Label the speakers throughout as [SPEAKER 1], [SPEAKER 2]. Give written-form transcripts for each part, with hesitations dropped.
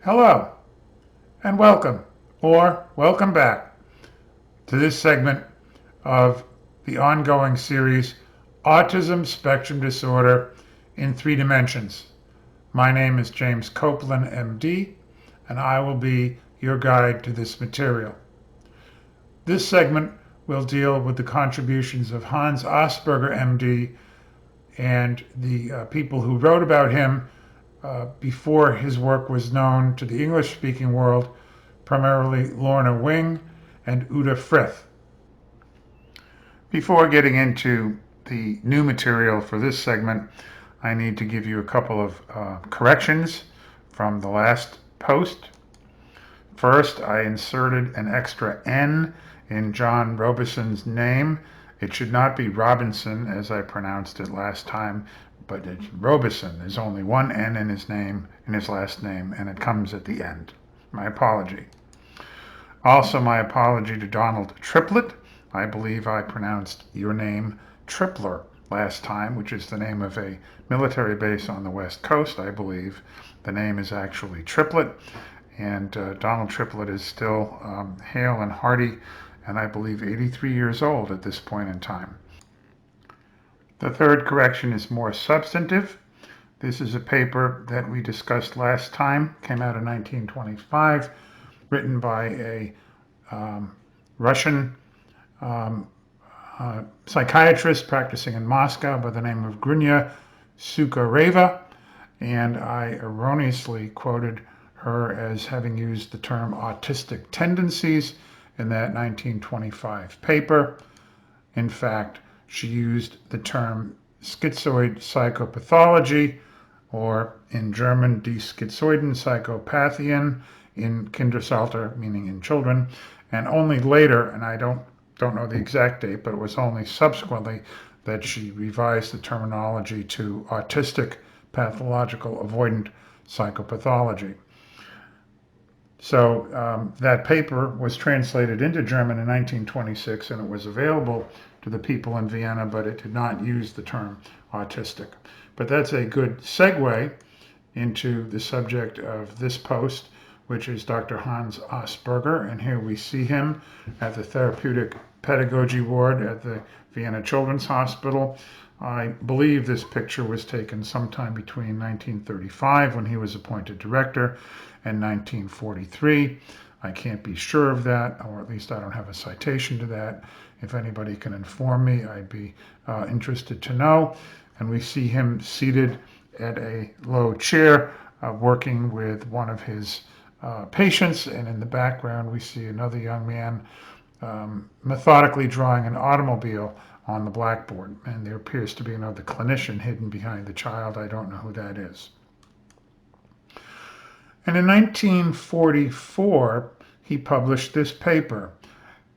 [SPEAKER 1] Hello, and welcome, or welcome back, to this segment of the ongoing series Autism Spectrum Disorder in Three Dimensions. My name is James Coplan, MD, and I will be your guide to this material. This segment will deal with the contributions of Hans Asperger, MD, and the people who wrote about him before his work was known to the English-speaking world, primarily Lorna Wing and Uta Frith. Before getting into the new material for this segment, I need to give you a couple of corrections from the last post. First, I inserted an extra N in John Robison's name. It should not be Robinson, as I pronounced it last time, but it's Robison. There's only one N in his name, in his last name, and it comes at the end. My apology. Also, my apology to Donald Triplett. I believe I pronounced your name Tripler last time, which is the name of a military base on the West Coast. I believe the name is actually Triplett, and Donald Triplett is still hale and hearty, and I believe 83 years old at this point in time. The third correction is more substantive. This is a paper that we discussed last time, came out in 1925, written by a Russian psychiatrist practicing in Moscow by the name of Grunya Sukhareva, and I erroneously quoted her as having used the term autistic tendencies in that 1925 paper. In fact, she used the term schizoid psychopathology, or in German, die Schizoiden Psychopathien, in Kindesalter, meaning in children, and only later, and I don't know the exact date, but it was only subsequently that she revised the terminology to autistic pathological avoidant psychopathology. So that paper was translated into German in 1926, and it was available to the people in Vienna, but it did not use the term autistic. But that's a good segue into the subject of this post, which is Dr. Hans Asperger, and here we see him at the Therapeutic Pedagogy Ward at the Vienna Children's Hospital. I believe this picture was taken sometime between 1935, when he was appointed director, and 1943. I can't be sure of that, or at least I don't have a citation to that. If anybody can inform me, I'd be interested to know. And we see him seated at a low chair, working with one of his patients, and in the background we see another young man methodically drawing an automobile on the blackboard, and there appears to be another clinician hidden behind the child. I don't know who that is. And in 1944, he published this paper,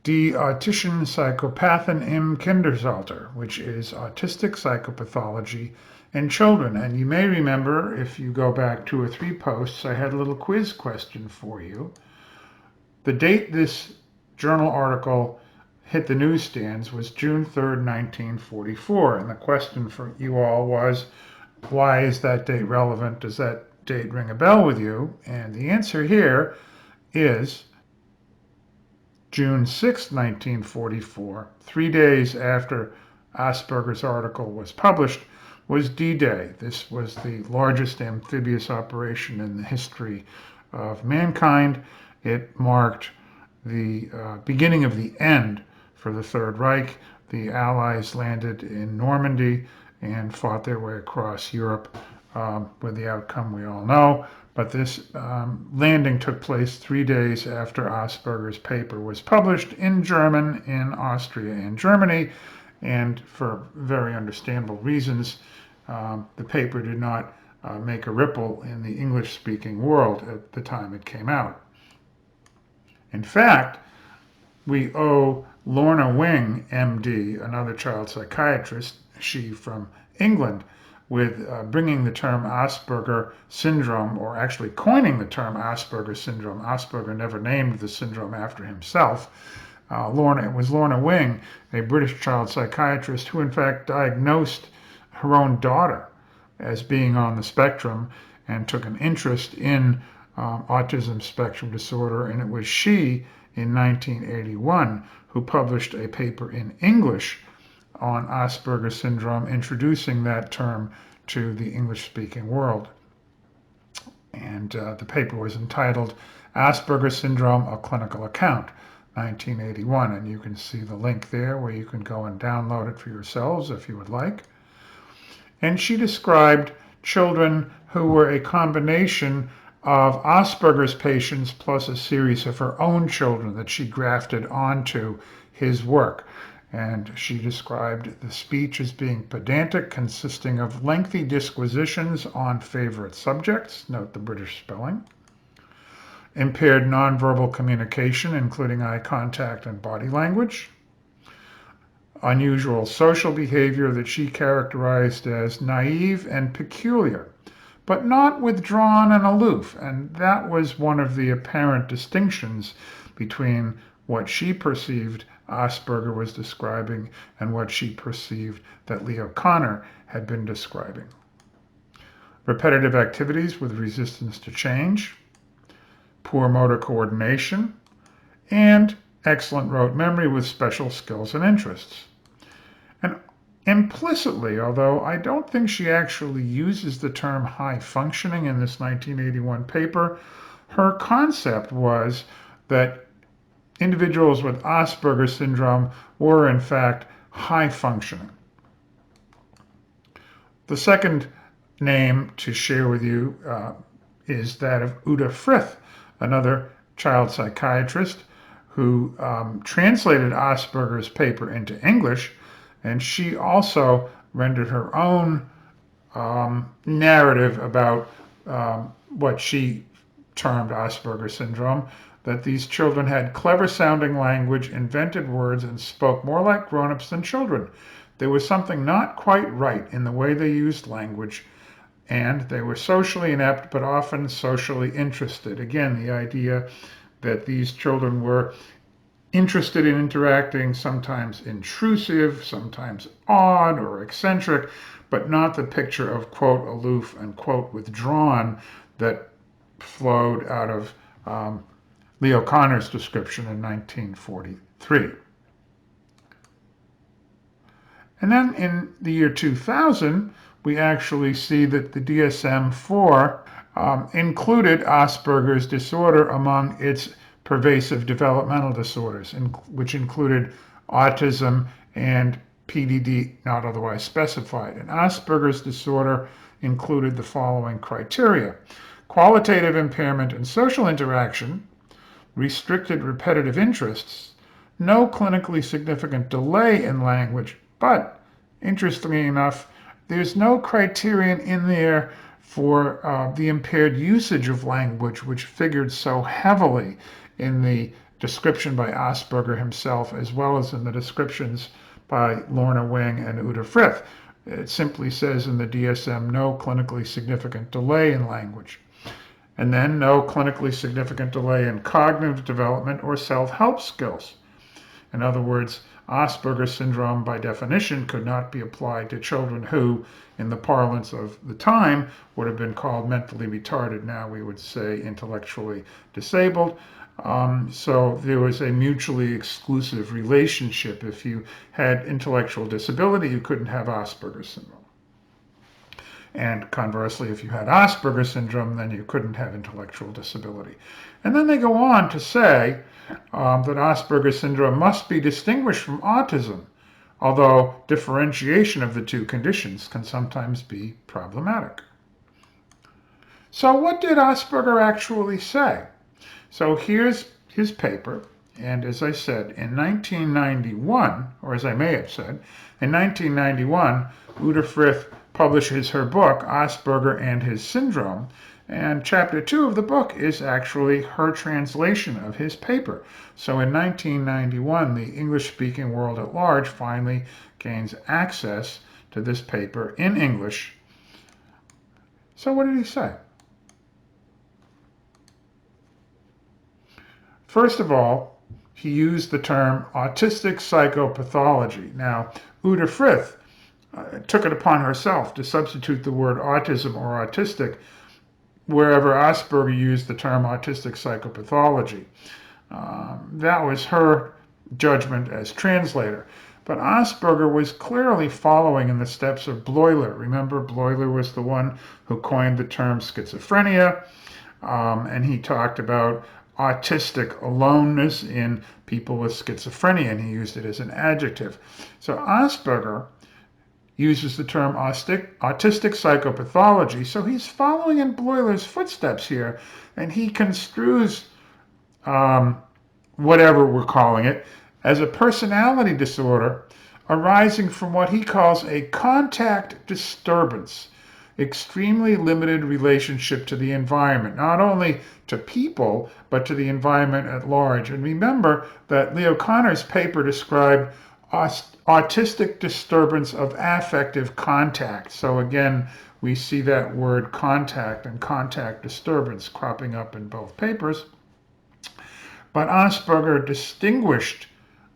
[SPEAKER 1] Die Autischen Psychopathen im Kindesalter, which is Autistic Psychopathology in Children. And you may remember, if you go back 2 or 3 posts, I had a little quiz question for you. The date this journal article hit the newsstands was June 3rd, 1944. And the question for you all was, why is that date relevant? Does that date ring a bell with you? And the answer here is June 6, 1944, 3 days after Asperger's article was published, was D-Day. This was the largest amphibious operation in the history of mankind. It marked the beginning of the end for the Third Reich. The Allies landed in Normandy and fought their way across Europe, with the outcome we all know. But this landing took place 3 days after Asperger's paper was published in German, in Austria, and Germany, and for very understandable reasons, the paper did not make a ripple in the English-speaking world at the time it came out. In fact, we owe Lorna Wing, MD, another child psychiatrist, she from England, with bringing the term Asperger syndrome, or actually coining the term Asperger syndrome. Asperger never named the syndrome after himself. It was Lorna Wing, a British child psychiatrist, who in fact diagnosed her own daughter as being on the spectrum and took an interest in Autism Spectrum Disorder, and it was she in 1981 who published a paper in English on Asperger syndrome, introducing that term to the English-speaking world. And the paper was entitled Asperger Syndrome, A Clinical Account, 1981. And you can see the link there where you can go and download it for yourselves if you would like. And she described children who were a combination of Asperger's patients plus a series of her own children that she grafted onto his work. And she described the speech as being pedantic, consisting of lengthy disquisitions on favorite subjects, note the British spelling, impaired nonverbal communication, including eye contact and body language, unusual social behavior that she characterized as naive and peculiar, but not withdrawn and aloof. And that was one of the apparent distinctions between what she perceived Asperger was describing and what she perceived that Leo Kanner had been describing. Repetitive activities with resistance to change, poor motor coordination, and excellent rote memory with special skills and interests. And implicitly, although I don't think she actually uses the term high functioning in this 1981 paper, her concept was that individuals with Asperger syndrome were in fact high functioning. The second name to share with you is that of Uta Frith, another child psychiatrist who translated Asperger's paper into English, and she also rendered her own narrative about what she termed Asperger syndrome, that these children had clever-sounding language, invented words, and spoke more like grown-ups than children. There was something not quite right in the way they used language, and they were socially inept, but often socially interested. Again, the idea that these children were interested in interacting, sometimes intrusive, sometimes odd or eccentric, but not the picture of, quote, aloof and, quote, withdrawn that flowed out of Leo Kanner's description in 1943. And then in the year 2000, we actually see that the DSM-4 included Asperger's disorder among its pervasive developmental disorders, which included autism and PDD not otherwise specified. And Asperger's disorder included the following criteria: qualitative impairment in social interaction, restricted repetitive interests, no clinically significant delay in language, but interestingly enough, there's no criterion in there for the impaired usage of language, which figured so heavily in the description by Asperger himself, as well as in the descriptions by Lorna Wing and Uta Frith. It simply says in the DSM, no clinically significant delay in language. And then no clinically significant delay in cognitive development or self-help skills. In other words, Asperger syndrome, by definition, could not be applied to children who, in the parlance of the time, would have been called mentally retarded. Now we would say intellectually disabled. So there was a mutually exclusive relationship. If you had intellectual disability, you couldn't have Asperger syndrome. And conversely, if you had Asperger syndrome, then you couldn't have intellectual disability. And then they go on to say that Asperger syndrome must be distinguished from autism, although differentiation of the two conditions can sometimes be problematic. So what did Asperger actually say? So here's his paper, and as I said, in 1991, or as I may have said, in 1991, Uta Frith publishes her book, Asperger and His Syndrome, and chapter 2 of the book is actually her translation of his paper. So in 1991, the English-speaking world at large finally gains access to this paper in English. So what did he say? First of all, he used the term autistic psychopathology. Now, Uta Frith took it upon herself to substitute the word autism or autistic wherever Asperger used the term autistic psychopathology. That was her judgment as translator. But Asperger was clearly following in the steps of Bleuler. Remember, Bleuler was the one who coined the term schizophrenia, and he talked about autistic aloneness in people with schizophrenia, and he used it as an adjective. So Asperger uses the term autistic psychopathology, so he's following in Bleuler's footsteps here, and he construes whatever we're calling it as a personality disorder arising from what he calls a contact disturbance, extremely limited relationship to the environment, not only to people, but to the environment at large. And remember that Leo Kanner's paper described autistic disturbance of affective contact. So again, we see that word contact and contact disturbance cropping up in both papers. But Asperger distinguished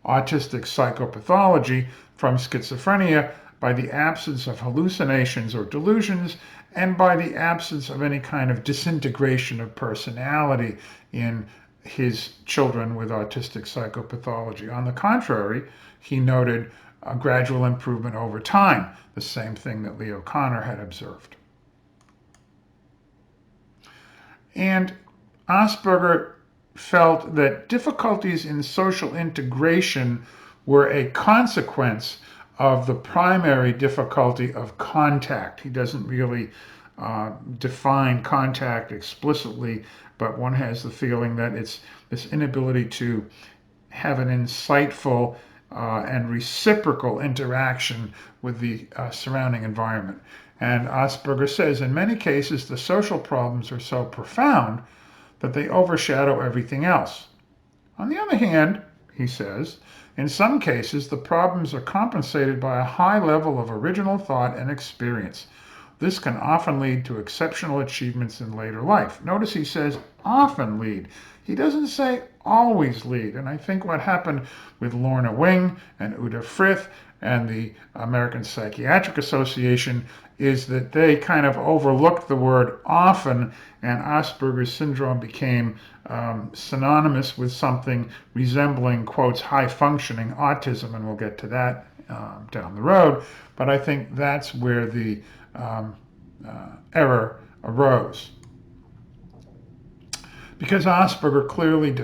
[SPEAKER 1] autistic psychopathology from schizophrenia by the absence of hallucinations or delusions and by the absence of any kind of disintegration of personality in his children with autistic psychopathology. On the contrary, he noted a gradual improvement over time, the same thing that Leo Kanner had observed. And Asperger felt that difficulties in social integration were a consequence of the primary difficulty of contact. He doesn't really define contact explicitly, but one has the feeling that it's this inability to have an insightful and reciprocal interaction with the surrounding environment. And Asperger says, in many cases, the social problems are so profound that they overshadow everything else. On the other hand, he says, in some cases, the problems are compensated by a high level of original thought and experience. This can often lead to exceptional achievements in later life. Notice he says often lead. He doesn't say always lead. And I think what happened with Lorna Wing and Uta Frith and the American Psychiatric Association is that they kind of overlooked the word often, and Asperger's syndrome became synonymous with something resembling, quotes, high-functioning autism, and we'll get to that down the road. But I think that's where the error arose. Because Asperger clearly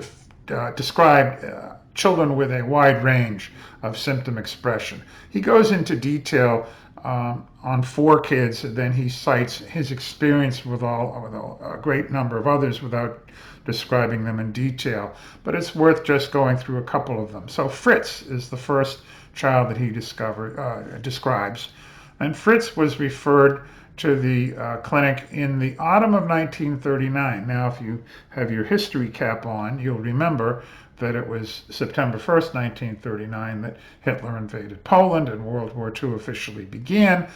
[SPEAKER 1] described children with a wide range of symptom expression. He goes into detail on 4 kids, and then he cites his experience with a great number of others without describing them in detail. But it's worth just going through a couple of them. So Fritz is the first child that he describes. And Fritz was referred to the clinic in the autumn of 1939. Now, if you have your history cap on, you'll remember that it was September 1st, 1939, that Hitler invaded Poland and World War II officially began.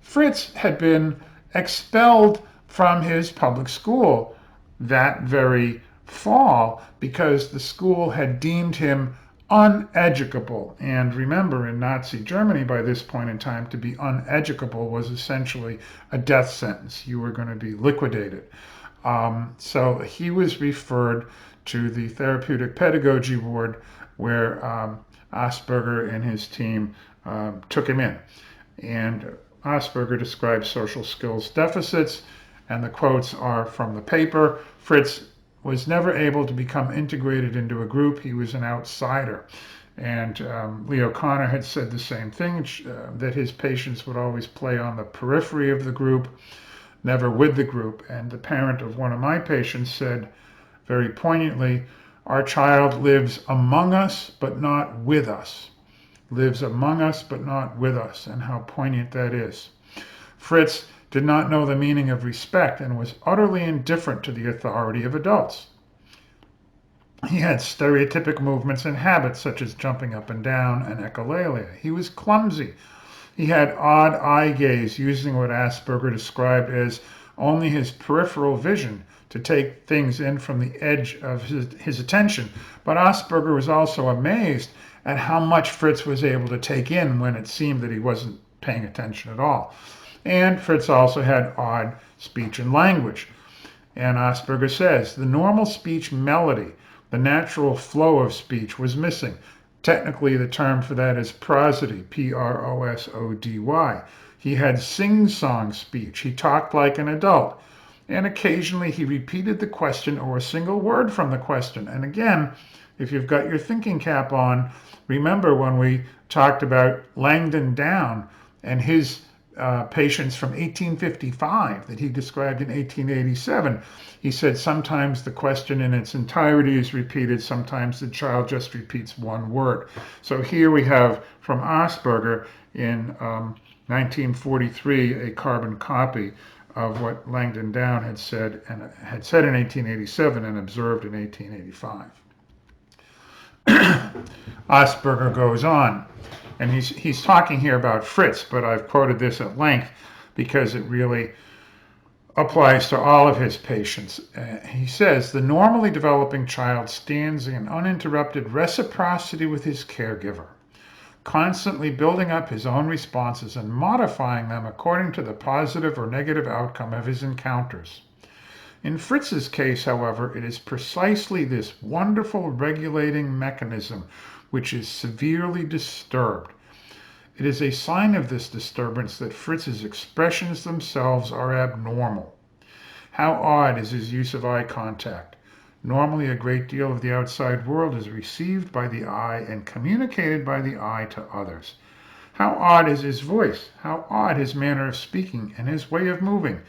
[SPEAKER 1] Fritz had been expelled from his public school that very fall because the school had deemed him uneducable. And remember, in Nazi Germany by this point in time, to be uneducable was essentially a death sentence. You were going to be liquidated. So he was referred to the therapeutic pedagogy ward where Asperger and his team took him in. And Asperger describes social skills deficits, and the quotes are from the paper. Fritz was never able to become integrated into a group. He was an outsider. And Leo Kanner had said the same thing, that his patients would always play on the periphery of the group, never with the group. And the parent of one of my patients said very poignantly, our child lives among us, but not with us. Lives among us, but not with us. And how poignant that is. Fritz did not know the meaning of respect and was utterly indifferent to the authority of adults. He had stereotypic movements and habits such as jumping up and down and echolalia. He was clumsy. He had odd eye gaze, using what Asperger described as only his peripheral vision to take things in from the edge of his attention. But Asperger was also amazed at how much Fritz was able to take in when it seemed that he wasn't paying attention at all. And Fritz also had odd speech and language. And Asperger says the normal speech melody, the natural flow of speech was missing. Technically, the term for that is prosody, Prosody. He had sing-song speech. He talked like an adult. And occasionally he repeated the question or a single word from the question. And again, if you've got your thinking cap on, remember when we talked about Langdon Down and his patients from 1855 that he described in 1887. He said sometimes the question in its entirety is repeated, sometimes the child just repeats one word. So here we have from Asperger in 1943 a carbon copy of what Langdon Down had said in 1887 and observed in 1885. Asperger goes on, and he's talking here about Fritz, but I've quoted this at length because it really applies to all of his patients. He says, the normally developing child stands in uninterrupted reciprocity with his caregiver, constantly building up his own responses and modifying them according to the positive or negative outcome of his encounters. In Fritz's case, however, it is precisely this wonderful regulating mechanism which is severely disturbed. It is a sign of this disturbance that Fritz's expressions themselves are abnormal. How odd is his use of eye contact. Normally, a great deal of the outside world is received by the eye and communicated by the eye to others. How odd is his voice, how odd his manner of speaking and his way of moving.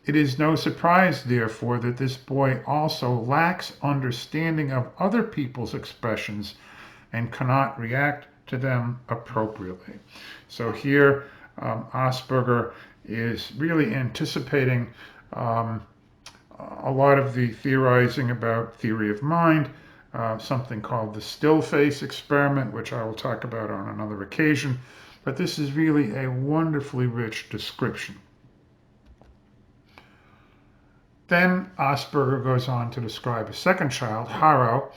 [SPEAKER 1] It is no surprise, therefore, that this boy also lacks understanding of other people's expressions and cannot react to them appropriately. So here, Asperger is really anticipating a lot of the theorizing about theory of mind, something called the still face experiment, which I will talk about on another occasion. But this is really a wonderfully rich description. Then Asperger goes on to describe a second child, Haro,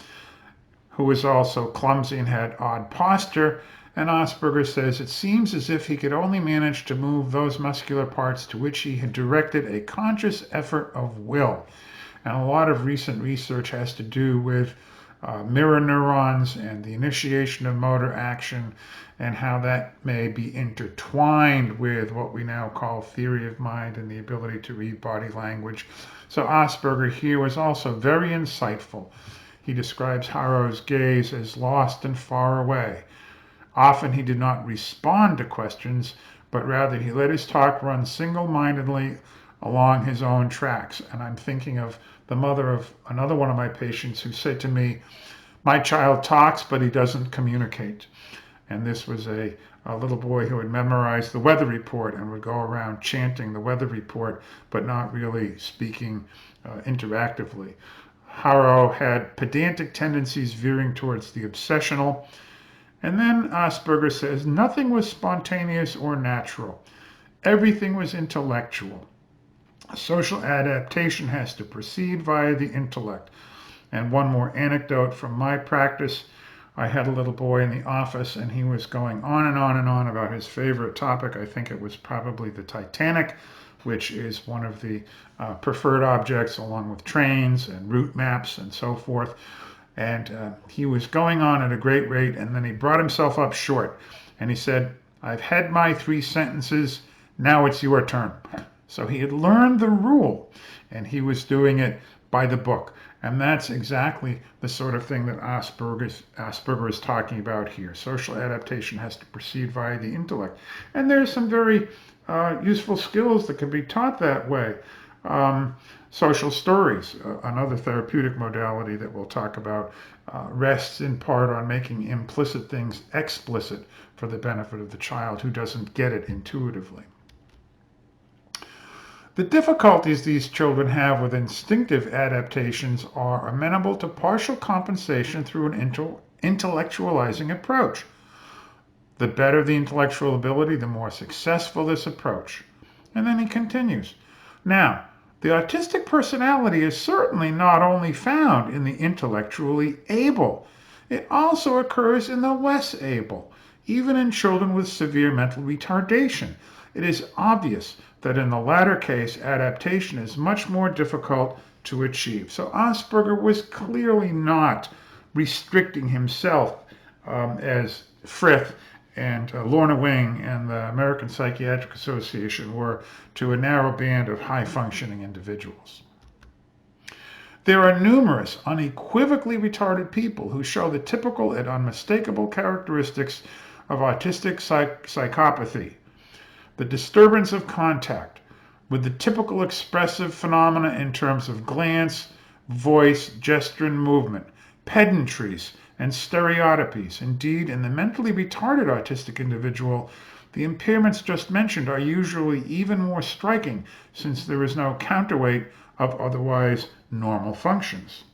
[SPEAKER 1] who was also clumsy and had odd posture. And Asperger says it seems as if he could only manage to move those muscular parts to which he had directed a conscious effort of will. And a lot of recent research has to do with mirror neurons and the initiation of motor action and how that may be intertwined with what we now call theory of mind and the ability to read body language. So Asperger here was also very insightful. He describes Haro's gaze as lost and far away. Often he did not respond to questions, but rather he let his talk run single-mindedly along his own tracks. And I'm thinking of the mother of another one of my patients who said to me, my child talks, but he doesn't communicate. And this was a little boy who had memorized the weather report and would go around chanting the weather report, but not really speaking interactively. Haro had pedantic tendencies veering towards the obsessional. And then Asperger says nothing was spontaneous or natural. Everything was intellectual. Social adaptation has to proceed via the intellect. And one more anecdote from my practice. I had a little boy in the office and he was going on and on and on about his favorite topic. I think it was probably the Titanic, which is one of the preferred objects along with trains and route maps and so forth. And he was going on at a great rate, and then he brought himself up short. And he said, I've had my 3 sentences, now it's your turn. So he had learned the rule, and he was doing it by the book. And that's exactly the sort of thing that Asperger is talking about here. Social adaptation has to proceed via the intellect. And there's some very useful skills that can be taught that way. Social stories, another therapeutic modality that we'll talk about, rests in part on making implicit things explicit for the benefit of the child who doesn't get it intuitively. The difficulties these children have with instinctive adaptations are amenable to partial compensation through an intellectualizing approach. The better the intellectual ability, the more successful this approach. And then he continues. Now, the autistic personality is certainly not only found in the intellectually able, it also occurs in the less able, even in children with severe mental retardation. It is obvious that in the latter case, adaptation is much more difficult to achieve. So Asperger was clearly not restricting himself as Fritz and Lorna Wing and the American Psychiatric Association were to a narrow band of high-functioning individuals. There are numerous unequivocally retarded people who show the typical and unmistakable characteristics of autistic psychopathy. The disturbance of contact with the typical expressive phenomena in terms of glance, voice, gesture, and movement, pedantries, and stereotypies. Indeed, in the mentally retarded autistic individual, the impairments just mentioned are usually even more striking since there is no counterweight of otherwise normal functions.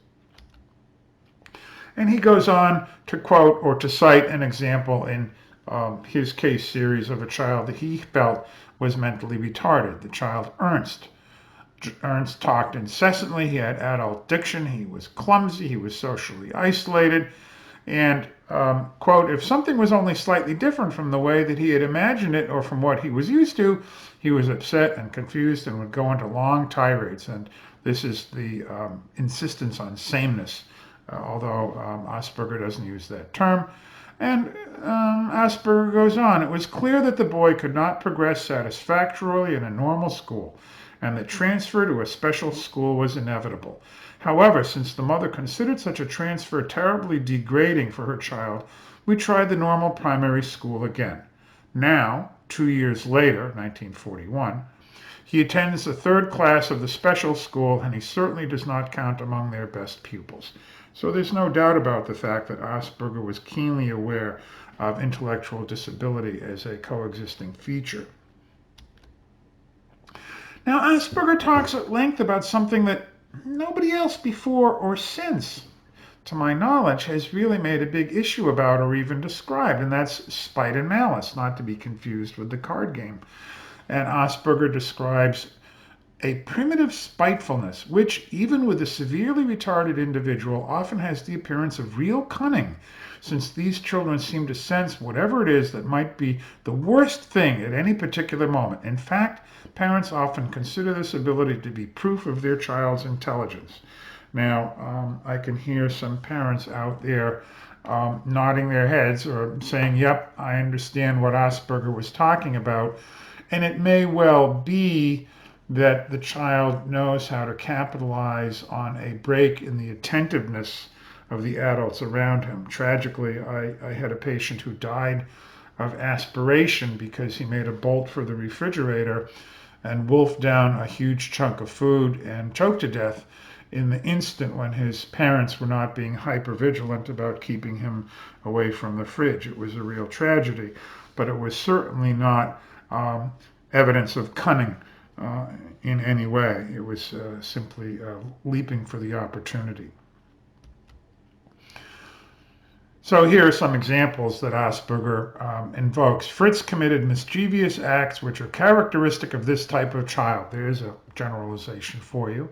[SPEAKER 1] And he goes on to quote or to cite an example in his case series of a child that he felt was mentally retarded, the child Ernst. Ernst talked incessantly, he had adult diction, he was clumsy, he was socially isolated, and, quote, if something was only slightly different from the way that he had imagined it or from what he was used to, he was upset and confused and would go into long tirades. And this is the insistence on sameness, although Asperger doesn't use that term. And Asperger goes on, it was clear that the boy could not progress satisfactorily in a normal school, and that transfer to a special school was inevitable. However, since the mother considered such a transfer terribly degrading for her child, we tried the normal primary school again. Now, 2 years later, 1941, he attends the third class of the special school, and he certainly does not count among their best pupils. So there's no doubt about the fact that Asperger was keenly aware of intellectual disability as a coexisting feature. Now, Asperger talks at length about something that nobody else before or since, to my knowledge, has really made a big issue about or even described, and that's spite and malice, not to be confused with the card game. And Asperger describes a primitive spitefulness, which, even with a severely retarded individual, often has the appearance of real cunning, since these children seem to sense whatever it is that might be the worst thing at any particular moment. In fact, parents often consider this ability to be proof of their child's intelligence. Now, I can hear some parents out there nodding their heads or saying, yep, I understand what Asperger was talking about. And it may well be that the child knows how to capitalize on a break in the attentiveness of the adults around him. Tragically, I had a patient who died of aspiration because he made a bolt for the refrigerator and wolfed down a huge chunk of food and choked to death in the instant when his parents were not being hypervigilant about keeping him away from the fridge. It was a real tragedy, but it was certainly not evidence of cunning in any way. It was simply leaping for the opportunity. So here are some examples that Asperger invokes. Fritz committed mischievous acts which are characteristic of this type of child. There's a generalization for you.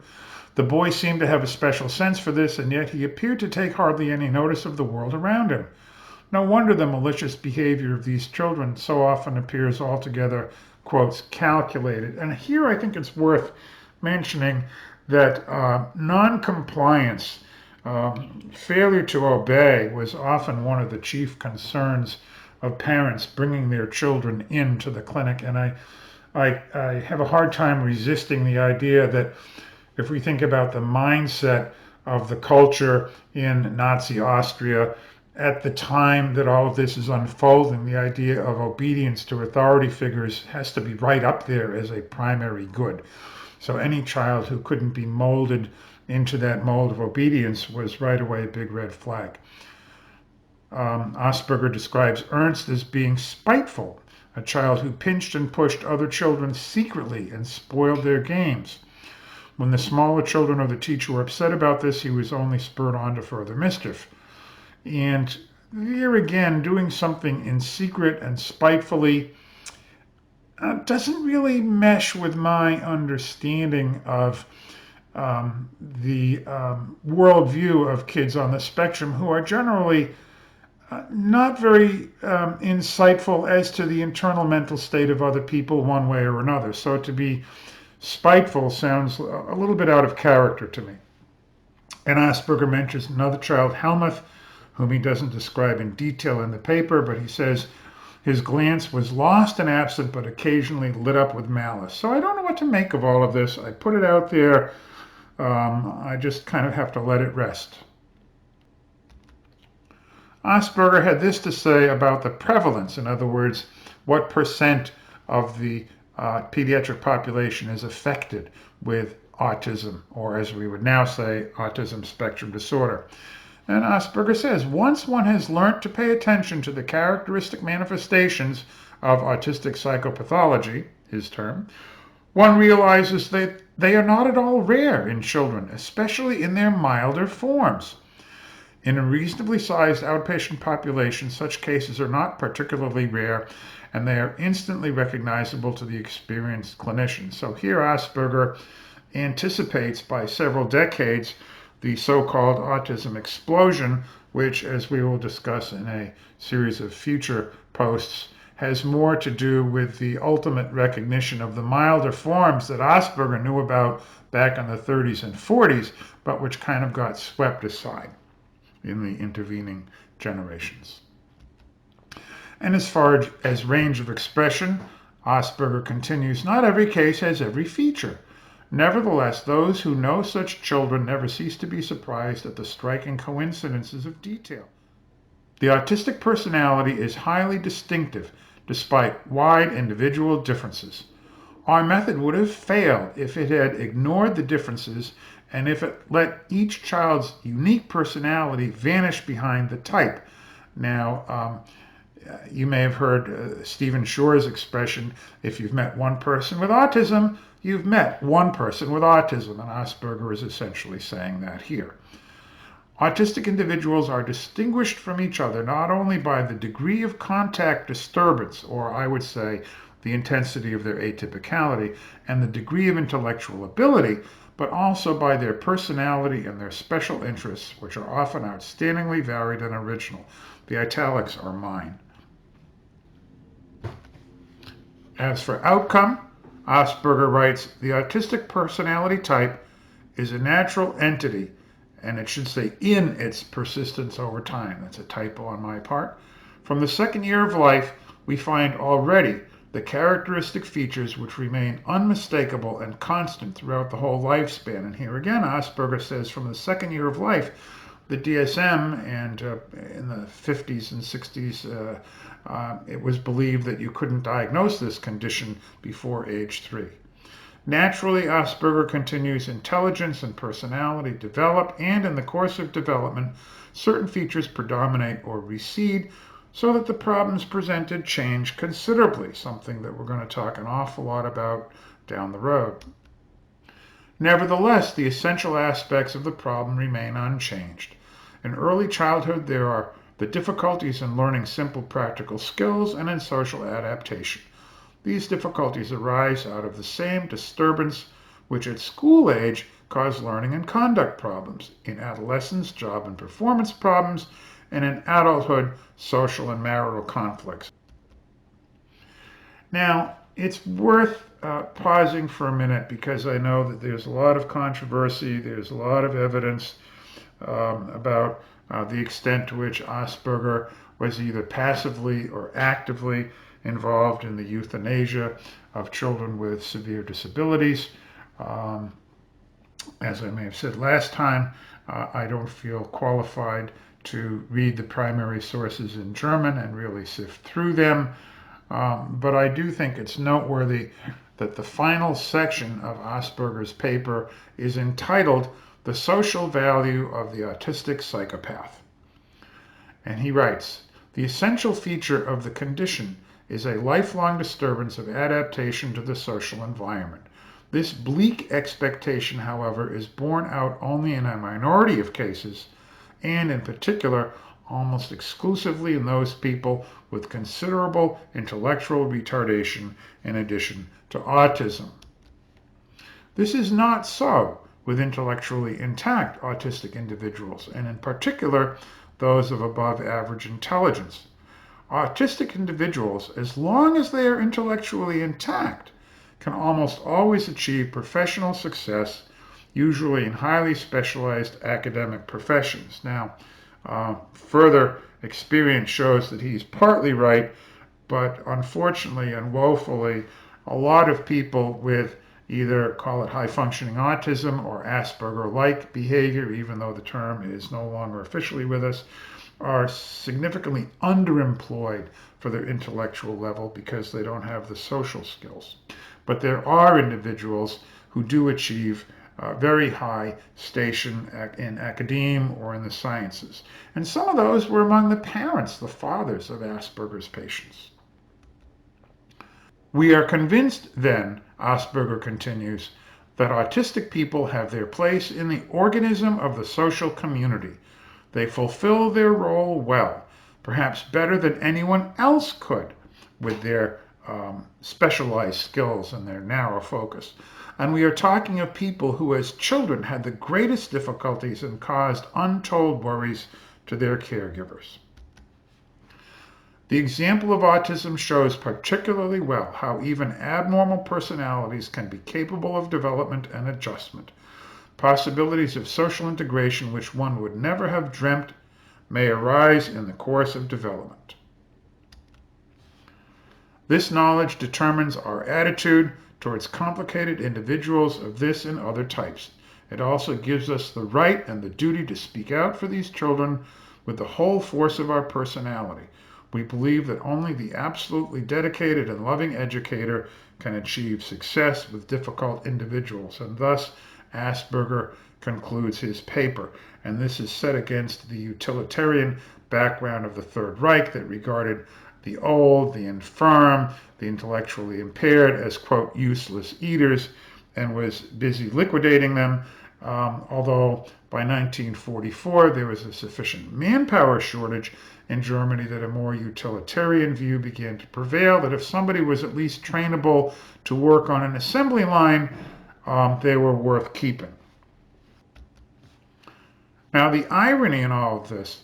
[SPEAKER 1] The boy seemed to have a special sense for this, and yet he appeared to take hardly any notice of the world around him. No wonder the malicious behavior of these children so often appears altogether, quotes, calculated. And here I think it's worth mentioning that non-compliance, failure to obey, was often one of the chief concerns of parents bringing their children into the clinic. And I have a hard time resisting the idea that if we think about the mindset of the culture in Nazi Austria at the time that all of this is unfolding, the idea of obedience to authority figures has to be right up there as a primary good. So any child who couldn't be molded into that mold of obedience was right away a big red flag. Asperger describes Ernst as being spiteful, a child who pinched and pushed other children secretly and spoiled their games. When the smaller children of the teacher were upset about this, he was only spurred on to further mischief. And here again, doing something in secret and spitefully doesn't really mesh with my understanding of the worldview of kids on the spectrum, who are generally not very insightful as to the internal mental state of other people one way or another. So to be spiteful sounds a little bit out of character to me. And Asperger mentions another child, Helmuth, whom he doesn't describe in detail in the paper, but he says his glance was lost and absent, but occasionally lit up with malice. So I don't know what to make of all of this. I put it out there. I just kind of have to let it rest. Asperger had this to say about the prevalence. In other words, what percent of the pediatric population is affected with autism, or as we would now say, autism spectrum disorder. And Asperger says, once one has learnt to pay attention to the characteristic manifestations of autistic psychopathology, his term, one realizes that they are not at all rare in children, especially in their milder forms. In a reasonably sized outpatient population, such cases are not particularly rare, and they are instantly recognizable to the experienced clinician. So here Asperger anticipates by several decades the so-called autism explosion, which, as we will discuss in a series of future posts, has more to do with the ultimate recognition of the milder forms that Asperger knew about back in the 30s and 40s, but which kind of got swept aside in the intervening generations. And as far as range of expression, Asperger continues, not every case has every feature. Nevertheless, those who know such children never cease to be surprised at the striking coincidences of detail. The autistic personality is highly distinctive despite wide individual differences. Our method would have failed if it had ignored the differences and if it let each child's unique personality vanish behind the type. Now, you may have heard Stephen Shore's expression, if you've met one person with autism, you've met one person with autism, and Asperger is essentially saying that here. Autistic individuals are distinguished from each other not only by the degree of contact disturbance, or I would say the intensity of their atypicality, and the degree of intellectual ability, but also by their personality and their special interests, which are often outstandingly varied and original. The italics are mine. As for outcome, Asperger writes, the autistic personality type is a natural entity, and it should say in its persistence over time. That's a typo on my part. From the second year of life, we find already the characteristic features which remain unmistakable and constant throughout the whole lifespan. And here again, Asperger says from the second year of life, the DSM, and in the 50s and 60s, it was believed that you couldn't diagnose this condition before age 3. Naturally, Asperger continues intelligence and personality develop, and in the course of development, certain features predominate or recede, so that the problems presented change considerably, something that we're going to talk an awful lot about down the road. Nevertheless, the essential aspects of the problem remain unchanged. In early childhood, there are the difficulties in learning simple practical skills and in social adaptation. These difficulties arise out of the same disturbance which at school age cause learning and conduct problems, in adolescence, job and performance problems, and in adulthood, social and marital conflicts. Now, it's worth pausing for a minute because I know that there's a lot of controversy, there's a lot of evidence about the extent to which Asperger was either passively or actively involved in the euthanasia of children with severe disabilities. As I may have said last time, I don't feel qualified to read the primary sources in German and really sift through them, but I do think it's noteworthy that the final section of Asperger's paper is entitled "The Social Value of the Autistic Psychopath." And he writes, "The essential feature of the condition is a lifelong disturbance of adaptation to the social environment. This bleak expectation, however, is borne out only in a minority of cases, and in particular, almost exclusively in those people with considerable intellectual retardation in addition to autism. This is not so with intellectually intact autistic individuals, and in particular, those of above average intelligence. Autistic individuals, as long as they are intellectually intact, can almost always achieve professional success, usually in highly specialized academic professions. Now, further experience shows that he's partly right, but unfortunately and woefully, a lot of people with either call it high functioning autism or Asperger like behavior, even though the term is no longer officially with us, are significantly underemployed for their intellectual level because they don't have the social skills. But there are individuals who do achieve very high station in academia or in the sciences. And some of those were among the parents, the fathers of Asperger's patients. We are convinced then, Asperger continues, that autistic people have their place in the organism of the social community. They fulfill their role well, perhaps better than anyone else could with their specialized skills and their narrow focus. And we are talking of people who as children had the greatest difficulties and caused untold worries to their caregivers. The example of autism shows particularly well how even abnormal personalities can be capable of development and adjustment. Possibilities of social integration which one would never have dreamt may arise in the course of development. This knowledge determines our attitude towards complicated individuals of this and other types. It also gives us the right and the duty to speak out for these children with the whole force of our personality. We believe that only the absolutely dedicated and loving educator can achieve success with difficult individuals, and thus Asperger concludes his paper. And this is set against the utilitarian background of the Third Reich that regarded the old, the infirm, the intellectually impaired as, quote, useless eaters, and was busy liquidating them. Although by 1944 there was a sufficient manpower shortage in Germany that a more utilitarian view began to prevail, that if somebody was at least trainable to work on an assembly line, they were worth keeping. Now, the irony in all of this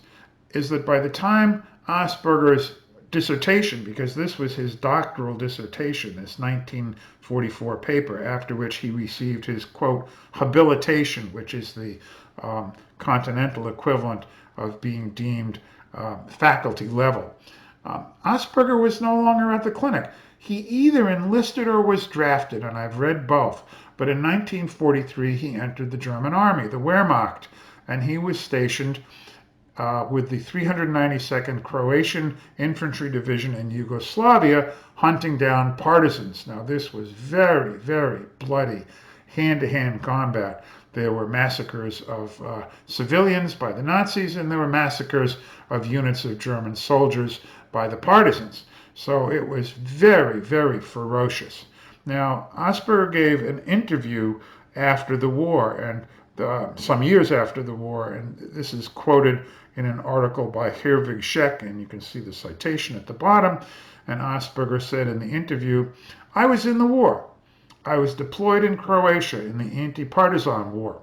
[SPEAKER 1] is that by the time Asperger's dissertation, because this was his doctoral dissertation, this 1944 paper, after which he received his, quote, habilitation, which is the continental equivalent of being deemed faculty level. Asperger was no longer at the clinic. He either enlisted or was drafted, and I've read both. But in 1943, he entered the German army, the Wehrmacht, and he was stationed with the 392nd Croatian Infantry Division in Yugoslavia, hunting down partisans. Now, this was very, very bloody, hand-to-hand combat. There were massacres of civilians by the Nazis, and there were massacres of units of German soldiers by the partisans. So it was very, very ferocious. Now, Asperger gave an interview after the war, and some years after the war, and this is quoted in an article by Herwig Scheck, and you can see the citation at the bottom. And Asperger said in the interview, "I was in the war. I was deployed in Croatia in the anti-partisan war.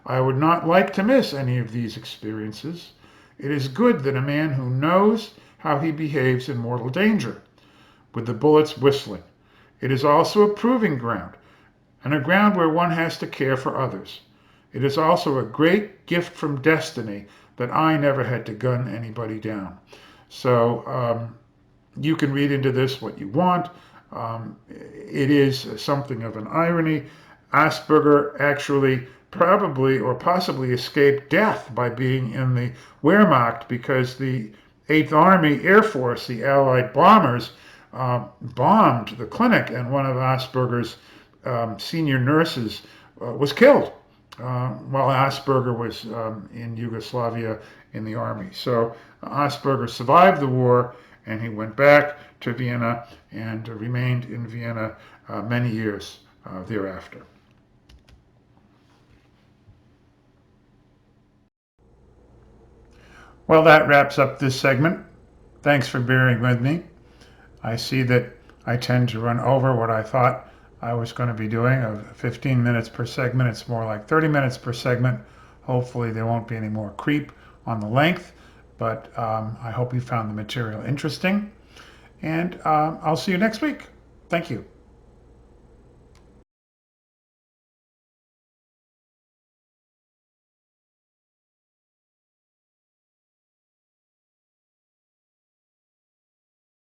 [SPEAKER 1] I would not like to miss any of these experiences. It is good that a man who knows how he behaves in mortal danger, with the bullets whistling. It is also a proving ground, and a ground where one has to care for others. It is also a great gift from destiny that I never had to gun anybody down." So you can read into this what you want. It is something of an irony. Asperger actually probably or possibly escaped death by being in the Wehrmacht because the 8th Army Air Force, the Allied bombers, bombed the clinic, and one of Asperger's senior nurses was killed while Asperger was in Yugoslavia in the army. So Asperger survived the war, and he went back to Vienna and remained in Vienna many years thereafter. Well, that wraps up this segment. Thanks for bearing with me. I see that I tend to run over what I thought I was going to be doing of 15 minutes per segment. It's more like 30 minutes per segment. Hopefully there won't be any more creep on the length, But I hope you found the material interesting. And I'll see you next week. Thank you.